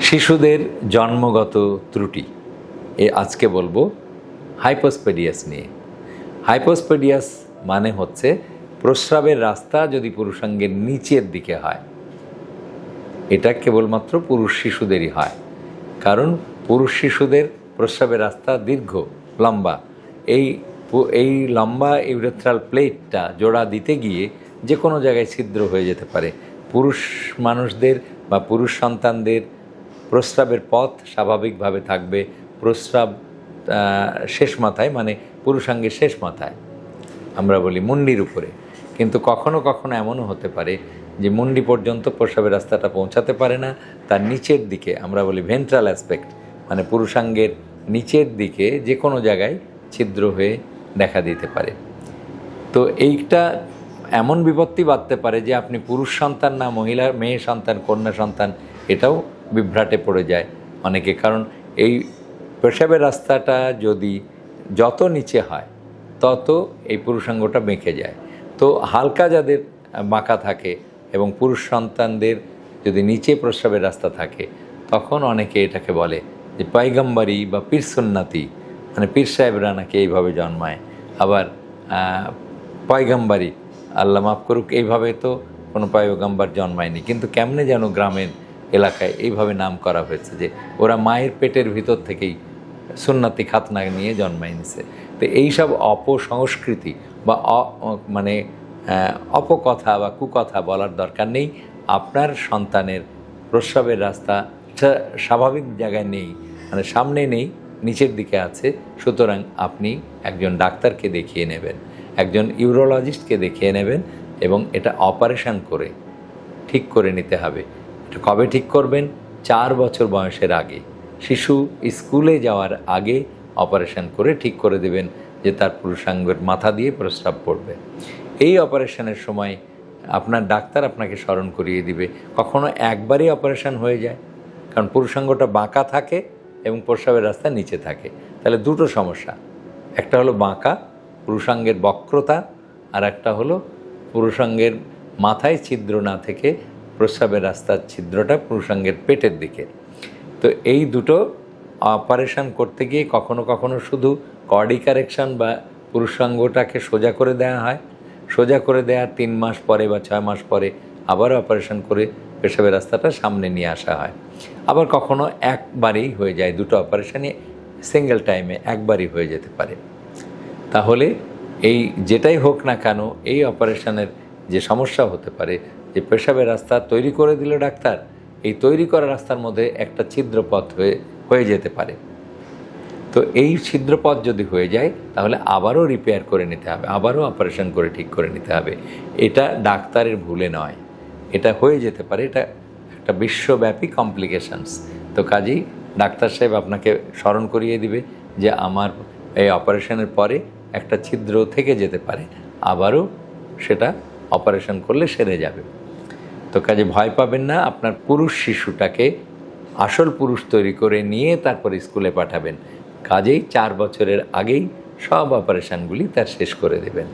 শিশুদের জন্মগত ত্রুটি আজকে বলবো হাইপোস্পেডিয়াস নিয়ে। হাইপোস্পেডিয়াস মানে হচ্ছে প্রস্রাবের রাস্তা যদি পুরুষাঙ্গের নিচের দিকে হয়। এটা কেবলমাত্র পুরুষ শিশুদেরই হয়, কারণ পুরুষ শিশুদের প্রস্রাবের রাস্তা দীর্ঘ লম্বা। এই লম্বা ইউরেথ্রাল প্লেটটা জোড়া দিতে গিয়ে যে কোনো জায়গায় ছিদ্র হয়ে যেতে পারে। পুরুষ মানুষদের বা পুরুষ সন্তানদের প্রস্রাবের পথ স্বাভাবিকভাবে থাকবে প্রস্রাব শেষ মাথায়, মানে পুরুষাঙ্গের শেষ মাথায়, আমরা বলি মুন্ডির উপরে। কিন্তু কখনো কখনো এমনও হতে পারে যে মুন্ডি পর্যন্ত প্রস্রাবের রাস্তাটা পৌঁছাতে পারে না, তার নিচের দিকে, আমরা বলি ভেন্ট্রাল অ্যাসপেক্ট, মানে পুরুষাঙ্গের নিচের দিকে যে কোনো জায়গায় ছিদ্র হয়ে দেখা দিতে পারে। তো এইটা এমন বিপত্তি বাঁধতে পারে যে আপনি পুরুষ সন্তান না মেয়ে সন্তান, কন্যা সন্তান, এটাও বিভ্রাটে পড়ে যায় অনেকে। কারণ এই প্রস্রাবের রাস্তাটা যদি যত নিচে হয় তত এই পুরুষাঙ্গটা বেঁকে যায়। তো হালকা যাদের বাঁকা থাকে এবং পুরুষ সন্তানদের যদি নিচে প্রস্রাবের রাস্তা থাকে, তখন অনেকে এটাকে বলে যে পয়গম্বরী বা পীর সুন্নতি, মানে পীর সাহেবরা নাকি এইভাবে জন্মায়। আবার পয়গম্বরী, আল্লাহ মাফ করুক, এইভাবে তো কোনো পয়গম্বর জন্মায়নি, কিন্তু কেমনে যেন গ্রামের এলাকায় এইভাবে নাম করা হয়েছে যে ওরা মায়ের পেটের ভিতর থেকেই সুন্নতি খাতনা নিয়ে জন্মায় নিছে। তো এইসব অপসংস্কৃতি বা অপকথা বা কুকথা বলার দরকার নেই। আপনার সন্তানের প্রস্রাবের রাস্তা স্বাভাবিক জায়গায় নেই, মানে সামনে নেই, নিচের দিকে আছে। সুতরাং আপনি একজন ডাক্তারকে দেখিয়ে নেবেন, একজন ইউরোলজিস্টকে দেখিয়ে নেবেন, এবং এটা অপারেশন করে ঠিক করে নিতে হবে। এটা কবে ঠিক করবেন? 4 বছর বয়সের আগে, শিশু স্কুলে যাওয়ার আগে অপারেশন করে ঠিক করে দেবেন যে তার পুরুষাঙ্গের মাথা দিয়ে প্রস্রাব পড়বে। এই অপারেশনের সময় আপনার ডাক্তার আপনাকে স্মরণ করিয়ে দিবে। কখনো একবারই অপারেশন হয়ে যায়, কারণ পুরুষাঙ্গটা বাঁকা থাকে এবং প্রস্রাবের রাস্তা নিচে থাকে। তাহলে দুটো সমস্যা, একটা হলো বাঁকা পুরুষাঙ্গের বক্রতা, আর একটা হলো পুরুষাঙ্গের মাথায় ছিদ্র না থেকে প্রস্রাবের রাস্তার ছিদ্রটা পুরুষাঙ্গের পেটের দিকে। তো এই দুটো অপারেশন করতে গিয়ে কখনো কখনো শুধু কর্ডি কারেকশন বা পুরুষাঙ্গটাকে সোজা করে দেওয়া হয়। সোজা করে দেওয়ার 3 মাস পরে বা 6 মাস পরে আবারও অপারেশন করে পেশাবের রাস্তাটা সামনে নিয়ে আসা হয়। আবার কখনো একবারেই হয়ে যায়, দুটো অপারেশনই সিঙ্গেল টাইমে একবারই হয়ে যেতে পারে। তাহলে এই যেটাই হোক না কেন, এই অপারেশনের যে সমস্যা হতে পারে যে পেশাবের রাস্তা তৈরি করে দিল ডাক্তার, এই তৈরি করা রাস্তার মধ্যে একটা ছিদ্রপথ হয়ে যেতে পারে। তো এই ছিদ্রপথ যদি হয়ে যায় তাহলে আবারও রিপেয়ার করে নিতে হবে, আবারও অপারেশন করে ঠিক করে নিতে হবে। এটা ডাক্তারের ভুলে নয়, এটা হয়ে যেতে পারে, এটা একটা বিশ্বব্যাপী কমপ্লিকেশনস। তো কাজেই ডাক্তার সাহেব আপনাকে স্মরণ করিয়ে দিবে যে আমার এই অপারেশনের পরে একটা ছিদ্র থেকে যেতে পারে, আবারও সেটা অপারেশন করলে সেরে যাবে। তো কাজে ভয় পাবেন না, আপনার পুরুষ শিশুটাকে আসল পুরুষ তৈরি করে নিয়ে তারপর স্কুলে পাঠাবেন। কাজেই 4 বছরের আগেই সব অপারেশনগুলি তার শেষ করে দেবেন।